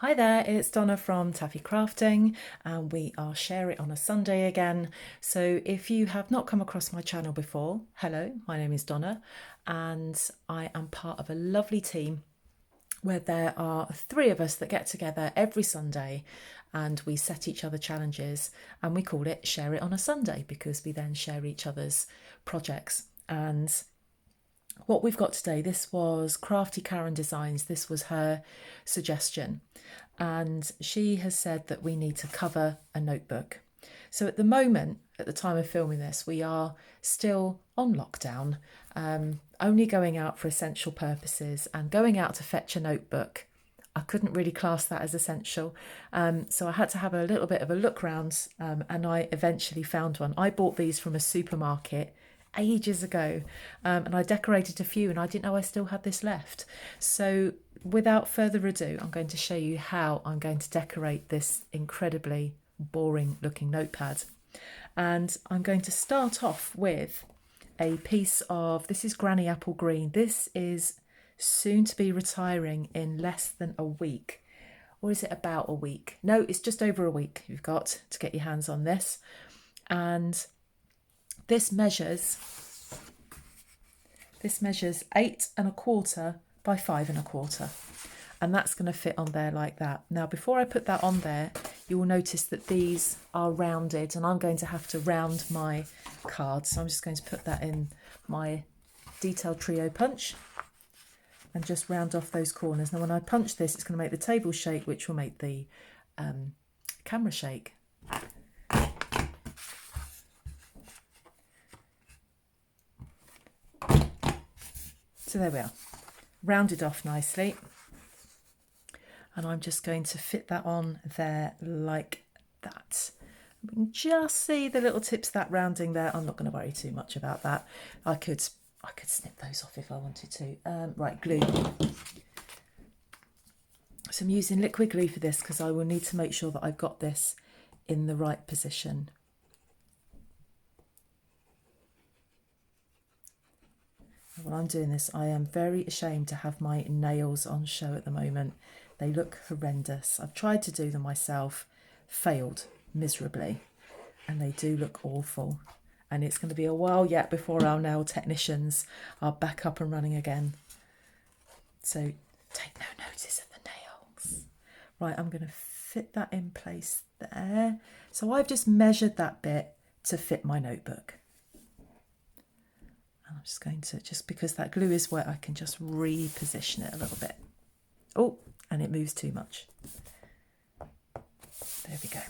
Hi there, it's Donna from Taffy Crafting, and we are Share It on a Sunday again. So if you have not come across my channel before, hello, my name is Donna, and I am part of a lovely team where there are three of us that get together every Sunday and we set each other challenges, and we call it Share It on a Sunday because we then share each other's projects. And what we've got today, this was Crafty Karen Designs. This was her suggestion, and she has said that we need to cover a notebook. So at the moment, at the time of filming this, we are still on lockdown, only going out for essential purposes, and going out to fetch a notebook, I couldn't really class that as essential. So I had to have a little bit of a look round, and I eventually found one. I bought these from a supermarket ages ago, and I decorated a few, and I didn't know I still had this left. So without further ado, I'm going to show you how I'm going to decorate this incredibly boring looking notepad. And I'm going to start off with a piece of, this is Granny Apple Green. This is soon to be retiring in less than a week. Or is it about a week? No, it's just over a week you've got to get your hands on this. And this measures 8¼ by 5¼ and that's going to fit on there like that. Now before I put that on there, you will notice that these are rounded, and I'm going to have to round my cards, so I'm just going to put that in my detailed trio punch and just round off those corners. Now when I punch this, it's going to make the table shake, which will make the camera shake. So there we are, rounded off nicely. And I'm just going to fit that on there like that. We can just see the little tips of that rounding there. I'm not going to worry too much about that. I could snip those off if I wanted to. Right, glue. So I'm using liquid glue for this because I will need to make sure that I've got this in the right position. While I'm doing this, I am very ashamed to have my nails on show at the moment. They look horrendous. I've tried to do them myself, failed miserably, and they do look awful. And it's going to be a while yet before our nail technicians are back up and running again. So take no notice of the nails. Right, I'm going to fit that in place there. So I've just measured that bit to fit my notebook. I'm just going to, just because that glue is wet, I can just reposition it a little bit. Oh, and it moves too much. There we go.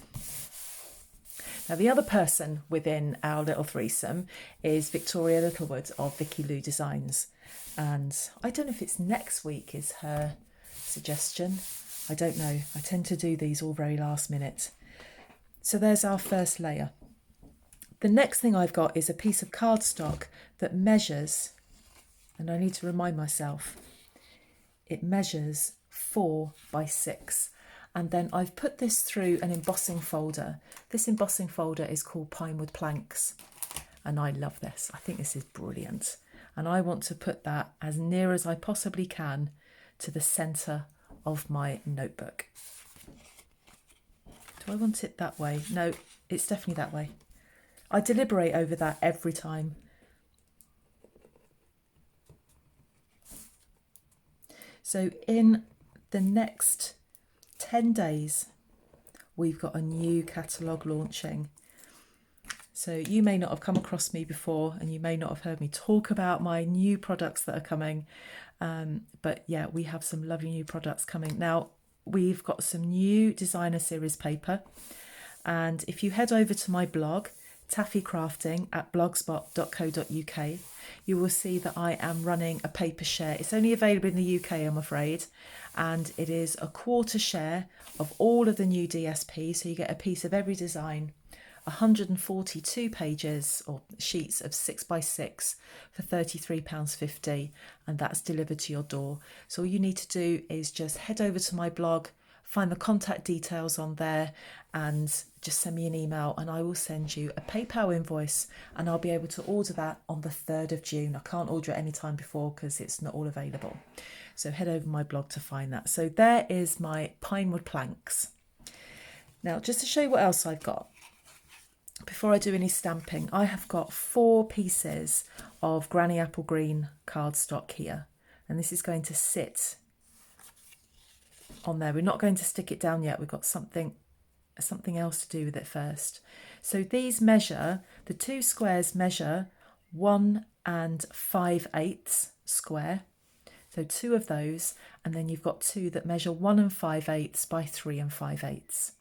Now the other person within our little threesome is Victoria Littlewood of Vicky Lou Designs. And I don't know if it's next week is her suggestion. I don't know. I tend to do these all very last minute. So there's our first layer. The next thing I've got is a piece of cardstock that measures, and I need to remind myself, it measures 4 by 6. And then I've put this through an embossing folder. This embossing folder is called Pinewood Planks, and I love this. I think this is brilliant. And I want to put that as near as I possibly can to the centre of my notebook. Do I want it that way? No, it's definitely that way. I deliberate over that every time. So in the next 10 days, we've got a new catalogue launching. So you may not have come across me before, and you may not have heard me talk about my new products that are coming. But yeah, we have some lovely new products coming. Now, we've got some new designer series paper. And if you head over to my blog, Taffy Crafting at blogspot.co.uk, you will see that I am running a paper share. It's only available in the UK, I'm afraid, and it is a quarter share of all of the new DSP, so you get a piece of every design, 142 pages or sheets of 6 by 6 for £33.50, and that's delivered to your door. So all you need to do is just head over to my blog, find the contact details on there and just send me an email and I will send you a PayPal invoice and I'll be able to order that on the 3rd of June. I can't order it any time before because it's not all available. So head over my blog to find that. So there is my pinewood planks. Now, just to show you what else I've got, before I do any stamping, I have got 4 pieces of Granny Apple Green cardstock here. And this is going to sit on there. We're not going to stick it down yet. We've got something else to do with it first. So these measure, the 2 squares measure 1 5/8 square. So 2 of those, and then you've got 2 that measure 1 5/8 by 3 5/8.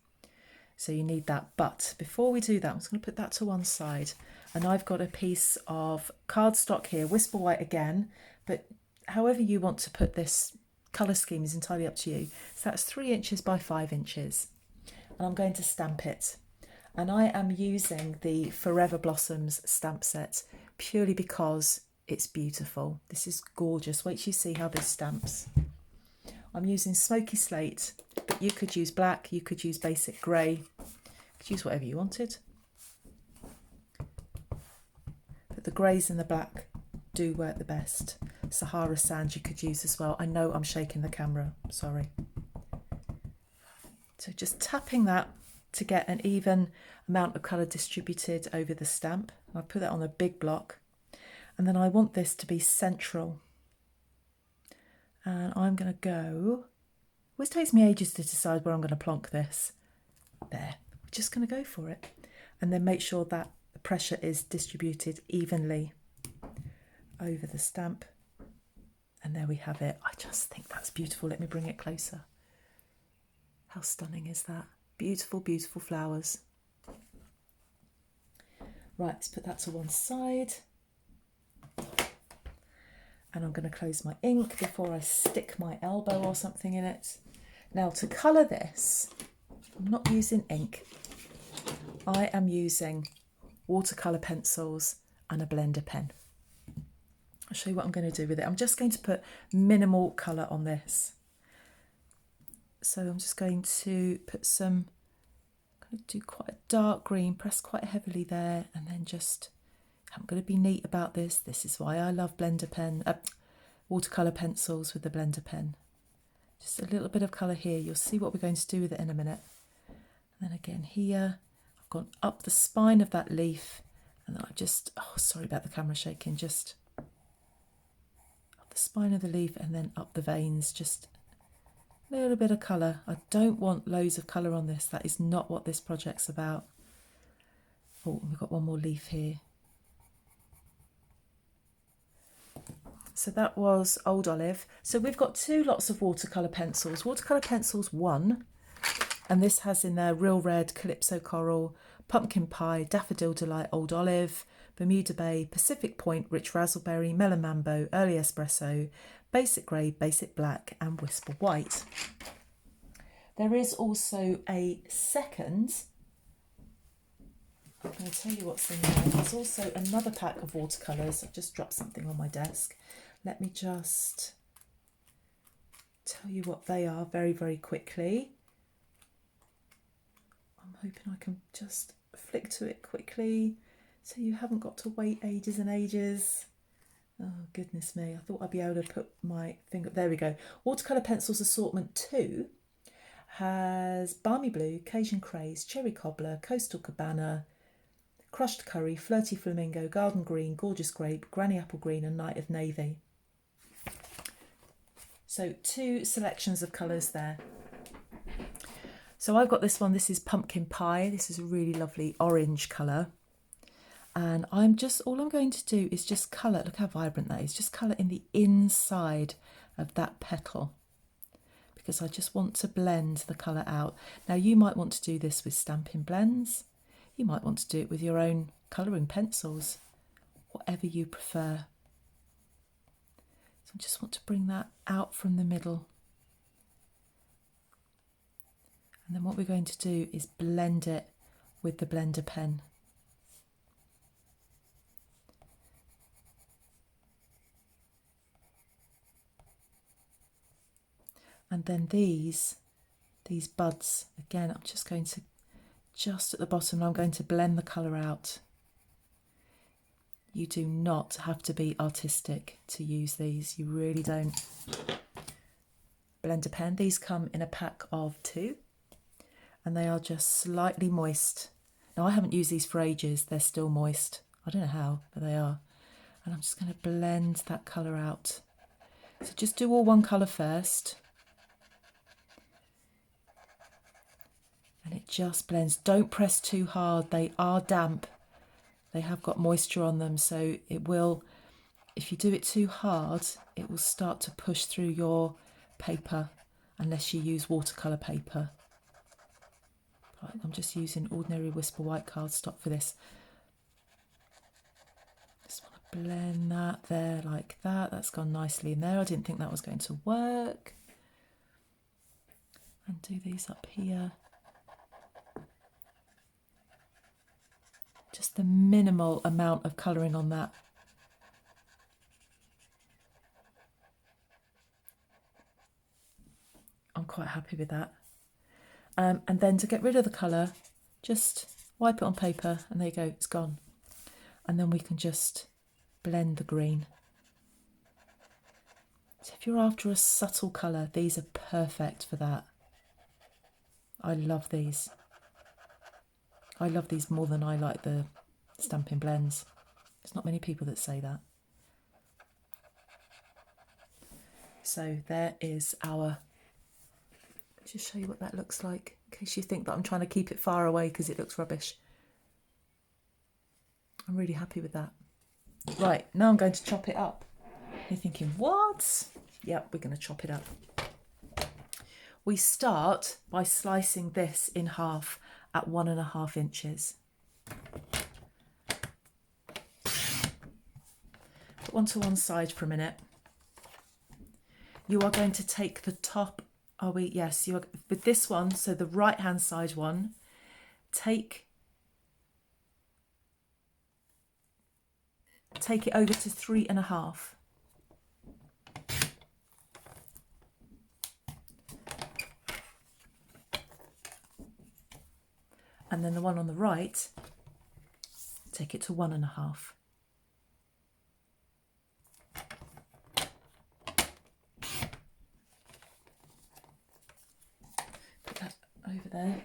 So you need that. But before we do that, I'm just going to put that to one side. And I've got a piece of cardstock here, Whisper White again, but however you want to put this colour scheme is entirely up to you. So that's 3 inches by 5 inches. And I'm going to stamp it. And I am using the Forever Blossoms stamp set purely because it's beautiful. This is gorgeous. Wait till you see how this stamps. I'm using smoky slate, but you could use black, you could use basic grey, you could use whatever you wanted. But the greys and the black do work the best. Sahara sand you could use as well. I know I'm shaking the camera, sorry. So just tapping that to get an even amount of colour distributed over the stamp. I put that on a big block. And then I want this to be central. And I'm going to go, always takes me ages to decide where I'm going to plonk this. There, we're just going to go for it. And then make sure that the pressure is distributed evenly over the stamp. And there we have it. I just think that's beautiful. Let me bring it closer. How stunning is that? Beautiful, beautiful flowers. Right, let's put that to one side. And I'm going to close my ink before I stick my elbow or something in it. Now to colour this, I'm not using ink. I am using watercolour pencils and a blender pen. I'll show you what I'm going to do with it. I'm just going to put minimal colour on this. So I'm just going to put some, I'm going to do quite a dark green, press quite heavily there, and then just, I'm going to be neat about this. This is why I love blender pen, watercolour pencils with the blender pen. Just a little bit of colour here. You'll see what we're going to do with it in a minute. And then again here, I've gone up the spine of that leaf, and then I just, oh, sorry about the camera shaking, just up the spine of the leaf and then up the veins, just a little bit of colour. I don't want loads of colour on this. That is not what this project's about. Oh, we've got one more leaf here. So that was Old Olive. So we've got 2 lots of watercolour pencils. Watercolour pencils 1, and this has in there Real Red, Calypso Coral, Pumpkin Pie, Daffodil Delight, Old Olive, Bermuda Bay, Pacific Point, Rich Razzleberry, Melon Mambo, Early Espresso, Basic Grey, Basic Black and Whisper White. There is also a second, I'm going to tell you what's in there. There's also another pack of watercolours. I've just dropped something on my desk. Let me just tell you what they are very, very quickly. I'm hoping I can just flick to it quickly so you haven't got to wait ages and ages. Oh, goodness me. I thought I'd be able to put my finger... There we go. Watercolour Pencils Assortment 2 has Balmy Blue, Cajun Craze, Cherry Cobbler, Coastal Cabana, Crushed Curry, Flirty Flamingo, Garden Green, Gorgeous Grape, Granny Apple Green and Night of Navy. So 2 selections of colours there. So I've got this one. This is Pumpkin Pie. This is a really lovely orange colour. And all I'm going to do is just colour, look how vibrant that is, just colour in the inside of that petal, because I just want to blend the colour out. Now you might want to do this with Stampin' Blends, you might want to do it with your own colouring pencils, whatever you prefer. So I just want to bring that out from the middle. And then what we're going to do is blend it with the blender pen. And then these these buds. Again, I'm just going to, just at the bottom, I'm going to blend the colour out. You do not have to be artistic to use these, you really don't. Blender pen, these come in a pack of 2 and they are just slightly moist. Now I haven't used these for ages, they're still moist. I don't know how, but they are. And I'm just going to blend that colour out. So just do all one colour first. And it just blends. Don't press too hard, they are damp. They have got moisture on them, so it will, if you do it too hard, it will start to push through your paper unless you use watercolour paper. Right, I'm just using ordinary Whisper White cardstock for this. Just want to blend that there like that. That's gone nicely in there. I didn't think that was going to work. And do these up here. Just the minimal amount of colouring on that. I'm quite happy with that. And then to get rid of the colour, just wipe it on paper and there you go, it's gone. And then we can just blend the green. So if you're after a subtle colour, these are perfect for that. I love these. I love these more than I like the Stampin' blends. There's not many people that say that. So there is our, let's just show you what that looks like, in case you think that I'm trying to keep it far away because it looks rubbish. I'm really happy with that. Right, now I'm going to chop it up. You're thinking, what? Yep, we're going to chop it up. We start by slicing this in half at 1.5 inches. Put one to one side for a minute. You are going to take the top, are we? Yes, you are, with this one, so the right hand side one, take it over to 3.5. And then the one on the right, take it to 1.5. Put that over there.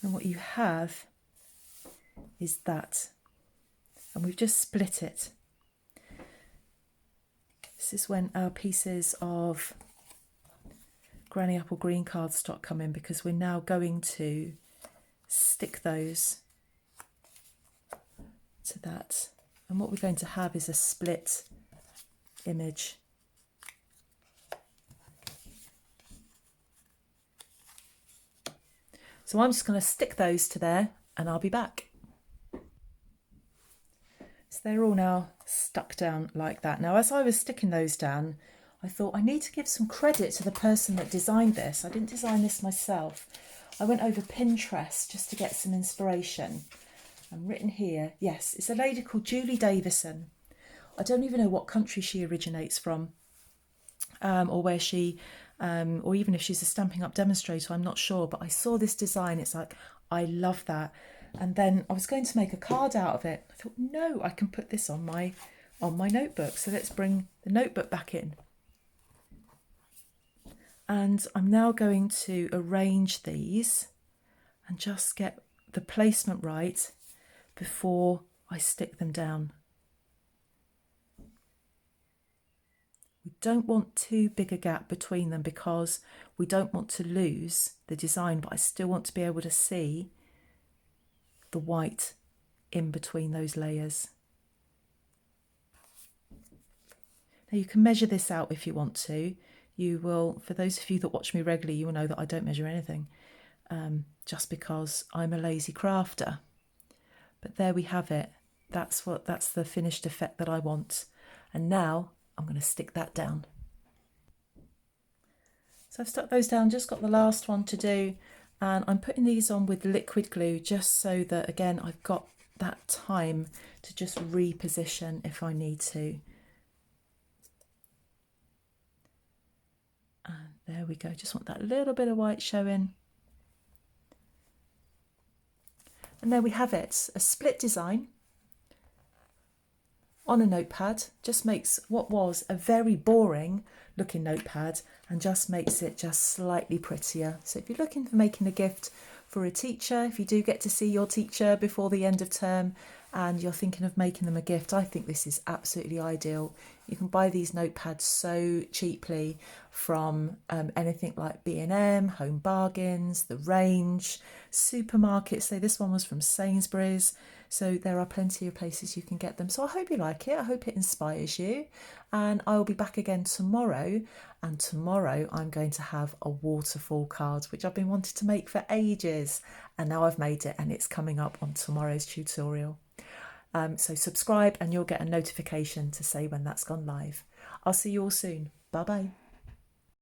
And what you have is that. And we've just split it. This is when our pieces of Granny Apple Green cardstock come in, because we're now going to stick those to that. And what we're going to have is a split image. So I'm just going to stick those to there and I'll be back. So they're all now stuck down like that. Now, as I was sticking those down, I thought I need to give some credit to the person that designed this. I didn't design this myself. I went over Pinterest just to get some inspiration. And written here, yes, it's a lady called Julie Davison. I don't even know what country she originates from, or where she, or even if she's a Stampin' Up demonstrator, I'm not sure. But I saw this design, it's like, I love that. And then I was going to make a card out of it. I thought, no, I can put this on my notebook. So let's bring the notebook back in. And I'm now going to arrange these and just get the placement right before I stick them down. We don't want too big a gap between them because we don't want to lose the design, but I still want to be able to see the white in between those layers. Now you can measure this out if you want to. You will, for those of you that watch me regularly, you will know that I don't measure anything, just because I'm a lazy crafter. But there we have it. That's the finished effect that I want. And now I'm going to stick that down. So I've stuck those down, just got the last one to do, and I'm putting these on with liquid glue just so that, again, I've got that time to just reposition if I need to. And There we go, just want that little bit of white showing. And there we have it, a split design on a notepad. Just makes what was a very boring looking notepad and just makes it just slightly prettier. So if you're looking for making a gift for a teacher, if you do get to see your teacher before the end of term and you're thinking of making them a gift, I think this is absolutely ideal. You can buy these notepads so cheaply from anything like B&M, Home Bargains, The Range, supermarkets. So this one was from Sainsbury's. So there are plenty of places you can get them. So I hope you like it. I hope it inspires you. And I will be back again tomorrow. And tomorrow I'm going to have a waterfall card, which I've been wanting to make for ages. And now I've made it and it's coming up on tomorrow's tutorial. So subscribe and you'll get a notification to say when that's gone live. I'll see you all soon. Bye bye.